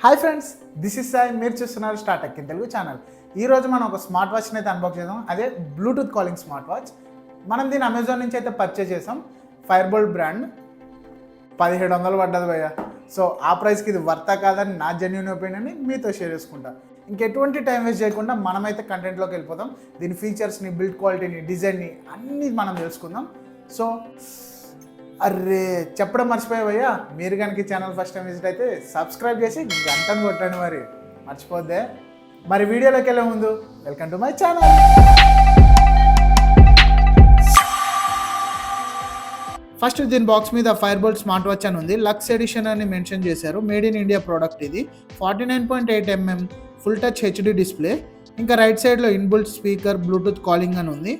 Hi friends, this is Sai. మీరు చూస్తున్నారు Startek in Telugu channel. ఈరోజు మనం ఒక స్మార్ట్ వాచ్ని అయితే అన్బాక్స్ చేద్దాం. అదే బ్లూటూత్ కాలింగ్ స్మార్ట్ వాచ్. మనం దీన్ని అమెజాన్ నుంచి అయితే పర్చేస్ చేసాం. Fire-Boltt brand. 1700 పడ్డది భయ్య. సో ఆ ప్రైస్కి ఇది వర్తా కాదని నా జెన్యూన్ ఒపీనియన్ని మీతో షేర్ చేసుకుంటా. ఇంకెటువంటి టైం వేస్ట్ చేయకుండా మనమైతే కంటెంట్లోకి వెళ్ళిపోతాం. దీని ఫీచర్స్ని, బిల్డ్ క్వాలిటీని, డిజైన్ని అన్నీ మనం తెలుసుకుందాం. సో అరే చెప్పడం మర్చిపోయావయ్యా, మీరు కనుక ఈ ఛానల్ ఫస్ట్ టైం విజిట్ అయితే సబ్స్క్రైబ్ చేసి గంటను కొట్టండి, మరి మర్చిపోద్దే. మరి వీడియోలోకి వెళ్ళే ముందు welcome to my channel. First దీని బాక్స్ మీద ఫైర్బోల్ట్ స్మార్ట్ వాచ్ అని ఉంది. లక్స్ ఎడిషన్ అని మెన్షన్ చేశారు. మేడ్ ఇన్ ఇండియా ప్రోడక్ట్ ఇది. 49.8 mm full touch HD display. ఇంకా రైట్ సైడ్లో ఇన్బుల్ట్ స్పీకర్, బ్లూటూత్ కాలింగ్ అని ఉంది.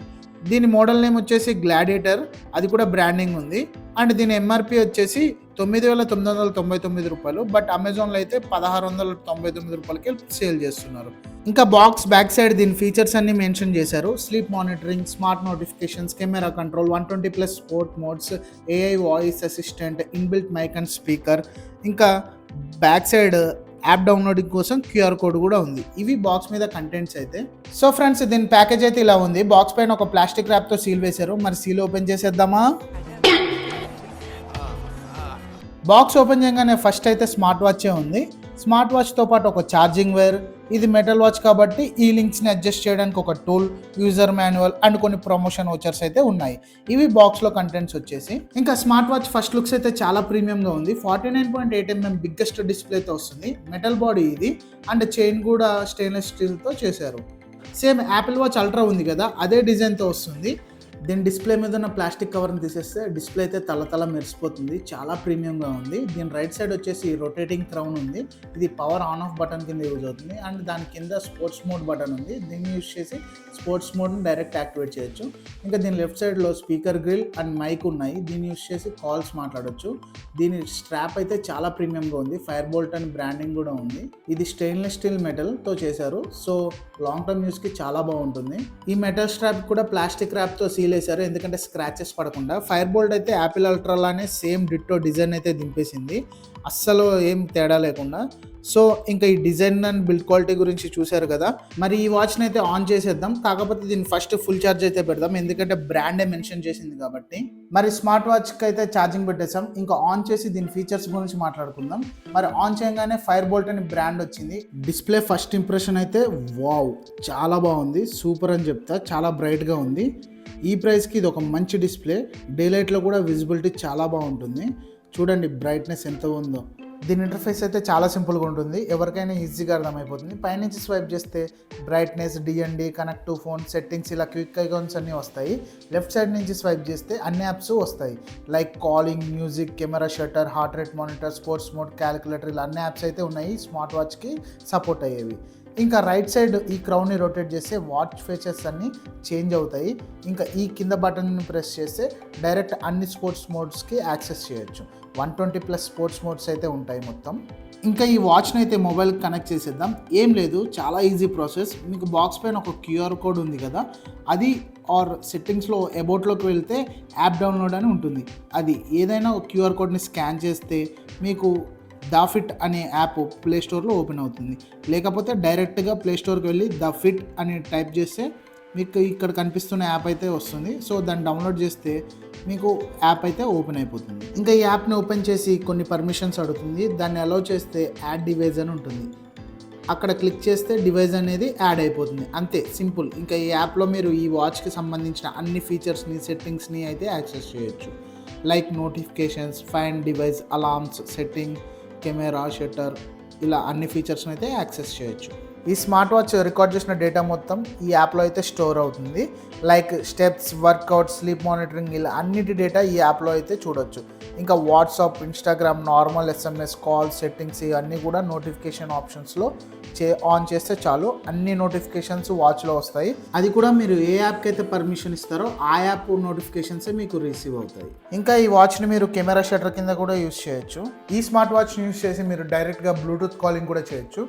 దీని మోడల్ నేమ్ వచ్చేసి గ్లాడియేటర్, అది కూడా బ్రాండింగ్ ఉంది. అండ్ దీని ఎంఆర్పి వచ్చేసి 9,999 రూపాయలు. బట్ అమెజాన్లో అయితే 1,699 రూపాయలకి సేల్ చేస్తున్నారు. ఇంకా బాక్స్ బ్యాక్ సైడ్ దీని ఫీచర్స్ అన్ని మెన్షన్ చేశారు. Sleep monitoring, smart notifications, camera control, 120+ sport modes, AI voice assistant, inbuilt mike and speaker. ఇంకా బ్యాక్ సైడ్ యాప్ డౌన్లోడింగ్ కోసం క్యూఆర్ కోడ్ కూడా ఉంది. ఇవి బాక్స్ మీద కంటెంట్స్ అయితే. సో ఫ్రెండ్స్, దీని ప్యాకేజ్ అయితే ఇలా ఉంది. బాక్స్ పైన ఒక ప్లాస్టిక్ ర్యాప్తో సీల్ వేశారు. మరి సీల్ ఓపెన్ చేసేద్దామా? బాక్స్ ఓపెన్ చేయగానే ఫస్ట్ అయితే స్మార్ట్ వాచే ఉంది. స్మార్ట్ వాచ్తో పాటు ఒక ఛార్జింగ్ వైర్. ఇది మెటల్ వాచ్ కాబట్టి ఈ లింక్స్ని అడ్జస్ట్ చేయడానికి ఒక టూల్, యూజర్ మాన్యువల్ అండ్ కొన్ని ప్రమోషన్ వోచర్స్ అయితే ఉన్నాయి. ఇవి బాక్స్లో కంటెంట్స్ వచ్చేసి. ఇంకా స్మార్ట్ వాచ్ ఫస్ట్ లుక్స్ అయితే చాలా ప్రీమియంగా ఉంది. 49.8 mm బిగ్గెస్ట్ డిస్ప్లేతో వస్తుంది. మెటల్ బాడీ ఇది. అండ్ చైన్ కూడా స్టెయిన్లెస్ స్టీల్తో చేశారు. సేమ్ యాపిల్ వాచ్ అల్ట్రా ఉంది కదా, అదే డిజైన్తో వస్తుంది. దీని డిస్ప్లే మీద ఉన్న ప్లాస్టిక్ కవర్ని తీసేస్తే డిస్ప్లే అయితే తల మెరిసిపోతుంది. చాలా ప్రీమియంగా ఉంది. దీని రైట్ సైడ్ వచ్చేసి రొటేటింగ్ క్రౌన్ ఉంది. ఇది పవర్ ఆన్ ఆఫ్ బటన్ కింద యూజ్ అవుతుంది. అండ్ దాని కింద స్పోర్ట్స్ మోడ్ బటన్ ఉంది. దీన్ని యూజ్ చేసి స్పోర్ట్స్ మోడ్ని డైరెక్ట్ యాక్టివేట్ చేయొచ్చు. ఇంకా దీని లెఫ్ట్ సైడ్లో స్పీకర్ గ్రిల్ అండ్ మైక్ ఉన్నాయి. దీన్ని యూజ్ చేసి కాల్స్ మాట్లాడొచ్చు. దీని స్ట్రాప్ అయితే చాలా ప్రీమియంగా ఉంది. ఫైర్బోల్ట్ అని బ్రాండింగ్ కూడా ఉంది. ఇది స్టెయిన్లెస్ స్టీల్ మెటల్తో చేశారు. సో లాంగ్ టర్మ్ యూస్కి చాలా బాగుంటుంది. ఈ మెటల్ స్ట్రాప్ కూడా ప్లాస్టిక్ ర్యాప్తో సీల్ వేశారు, ఎందుకంటే స్క్రాచెస్ పడకుండా. ఫైర్బోల్ట్ అయితే యాపిల్ అల్ట్రాలానే సేమ్ డిట్టో డిజైన్ అయితే దింపేసింది, అస్సలు ఏం తేడా లేకుండా. సో ఇంకా ఈ డిజైన్ అండ్ బిల్డ్ క్వాలిటీ గురించి చూశారు కదా. మరి ఈ వాచ్ని అయితే ఆన్ చేసేద్దాం. కాకపోతే దీన్ని ఫస్ట్ ఫుల్ ఛార్జ్ అయితే పెడదాం, ఎందుకంటే బ్రాండే మెన్షన్ చేసింది కాబట్టి. మరి స్మార్ట్ వాచ్కి అయితే ఛార్జింగ్ పెట్టేసాం. ఇంకా ఆన్ చేసి దీని ఫీచర్స్ గురించి మాట్లాడుకుందాం. మరి ఆన్ చేయగానే ఫైర్బోల్ట్ అని బ్రాండ్ వచ్చింది. డిస్ప్లే ఫస్ట్ ఇంప్రెషన్ అయితే వావ్, చాలా బాగుంది, సూపర్ అని చెప్తా. చాలా బ్రైట్గా ఉంది. ఈ ప్రైస్కి ఇది ఒక మంచి డిస్ప్లే. డే లైట్లో కూడా విజిబిలిటీ చాలా బాగుంటుంది. చూడండి బ్రైట్నెస్ ఎంత ఉందో. దీని ఇంటర్ఫేస్ అయితే చాలా సింపుల్గా ఉంటుంది, ఎవరికైనా ఈజీగా అర్థమైపోతుంది. పైనుంచి స్వైప్ చేస్తే brightness, DND, connect to phone, settings, ఇలా క్విక్ ఐకాన్స్ అన్నీ వస్తాయి. లెఫ్ట్ సైడ్ నుంచి స్వైప్ చేస్తే అన్ని యాప్స్ వస్తాయి, like calling, music, camera shutter, heart rate monitor, sports mode, calculator, ఇలా అన్ని యాప్స్ అయితే ఉన్నాయి స్మార్ట్ వాచ్కి సపోర్ట్ అయ్యేవి. ఇంకా రైట్ సైడ్ ఈ క్రౌన్ని రొటేట్ చేస్తే వాచ్ ఫీచర్స్ అన్నీ చేంజ్ అవుతాయి. ఇంకా ఈ కింద బటన్ని ప్రెస్ చేస్తే డైరెక్ట్ అన్ని స్పోర్ట్స్ మోడ్స్కి యాక్సెస్ చేయొచ్చు. 120+ స్పోర్ట్స్ మోడ్స్ అయితే ఉంటాయి మొత్తం. ఇంకా ఈ వాచ్ని అయితే మొబైల్కి కనెక్ట్ చేసేద్దాం. ఏం లేదు, చాలా ఈజీ ప్రాసెస్. మీకు బాక్స్ పైన ఒక క్యూఆర్ కోడ్ ఉంది కదా, అది ఆర్ సెట్టింగ్స్లో అబౌట్లోకి వెళ్తే యాప్ డౌన్లోడ్ అని ఉంటుంది. అది ఏదైనా ఒక క్యూఆర్ కోడ్ని స్కాన్ చేస్తే మీకు ద ఫిట్ అనే యాప్ ప్లే స్టోర్లో ఓపెన్ అవుతుంది. లేకపోతే డైరెక్ట్గా ప్లే స్టోర్కి వెళ్ళి ద ఫిట్ అని టైప్ చేస్తే మీకు ఇక్కడ కనిపిస్తున్న యాప్ అయితే వస్తుంది. సో దాన్ని డౌన్లోడ్ చేస్తే మీకు యాప్ అయితే ఓపెన్ అయిపోతుంది. ఇంకా ఈ యాప్ని ఓపెన్ చేసి కొన్ని పర్మిషన్స్ అడుగుతుంది. దాన్ని అలౌ చేస్తే యాడ్ డివైస్ అని ఉంటుంది. అక్కడ క్లిక్ చేస్తే డివైస్ అనేది యాడ్ అయిపోతుంది. అంతే, సింపుల్. ఇంకా ఈ యాప్లో మీరు ఈ వాచ్కి సంబంధించిన అన్ని ఫీచర్స్ని, సెట్టింగ్స్ని అయితే యాక్సెస్ చేయొచ్చు. Like notifications, find device, alarms, setting, camera, shutter, ఇలా అన్ని ఫీచర్స్ని అయితే యాక్సెస్ చేయొచ్చు. ఈ స్మార్ట్ వాచ్ రికార్డ్ చేసిన డేటా మొత్తం ఈ యాప్లో అయితే స్టోర్ అవుతుంది. Like steps, workout, sleep monitoring, ఇలా అన్నిటి డేటా ఈ యాప్లో అయితే చూడొచ్చు. ఇంకా WhatsApp, Instagram, normal SMS, call, settings ఇవన్నీ కూడా నోటిఫికేషన్ ఆప్షన్స్లో ఆన్ చేస్తే చాలు, అన్ని నోటిఫికేషన్స్ వాచ్లో వస్తాయి. అది కూడా మీరు ఏ యాప్కి అయితే పర్మిషన్ ఇస్తారో ఆ యాప్ నోటిఫికేషన్సే మీకు రిసీవ్ అవుతాయి. ఇంకా ఈ వాచ్ని మీరు కెమెరా షట్టర్ కింద కూడా యూస్ చేయొచ్చు. ఈ స్మార్ట్ వాచ్ని యూస్ చేసి మీరు డైరెక్ట్గా బ్లూటూత్ కాలింగ్ కూడా చేయొచ్చు.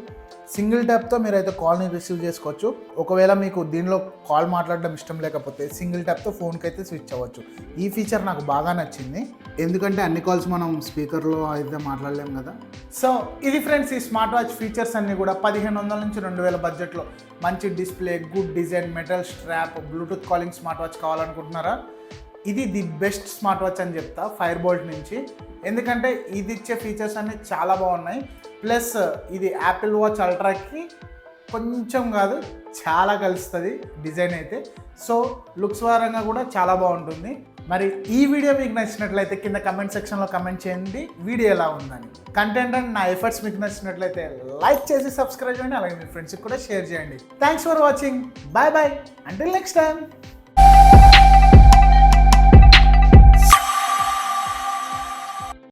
సింగిల్ ట్యాప్తో మీరైతే కాల్ని రిసీవ్ చేసుకోవచ్చు. ఒకవేళ మీకు దీనిలో కాల్ మాట్లాడడం ఇష్టం లేకపోతే సింగిల్ ట్యాప్తో ఫోన్కి అయితే స్విచ్ అవ్వచ్చు. ఈ ఫీచర్ నాకు బాగా నచ్చింది, ఎందుకంటే అన్ని కాల్స్ మనం స్పీకర్లో అయితే మాట్లాడలేం కదా. సో ఇది ఫ్రెండ్స్, ఈ స్మార్ట్ వాచ్ ఫీచర్స్ అన్నీ కూడా 1500 నుంచి 2000 బడ్జెట్లో మంచి display, good design, metal strap, Bluetooth calling smart watch కావాలనుకుంటున్నారా? ఇది ది బెస్ట్ స్మార్ట్ వాచ్ అని చెప్తా ఫైర్ బోల్ట్ నుంచి. ఎందుకంటే ఇది ఇచ్చే ఫీచర్స్ అన్నీ చాలా బాగున్నాయి. ప్లస్ ఇది యాపిల్ వాచ్ అల్ట్రాకి కొంచెం కాదు చాలా కలుస్తుంది డిజైన్ అయితే. సో లుక్స్ పరంగా కూడా చాలా బాగుంటుంది. మరి ఈ వీడియో మీకు నచ్చినట్లయితే కింద కమెంట్ సెక్షన్లో కమెంట్ చేయండి వీడియో ఎలా ఉందని. కంటెంట్ అండ్ నా ఎఫర్ట్స్ మీకు నచ్చినట్లయితే లైక్ చేసి సబ్స్క్రైబ్ చేయండి, అలాగే మీ ఫ్రెండ్స్కి కూడా షేర్ చేయండి. Thanks for watching. Bye bye, until next time.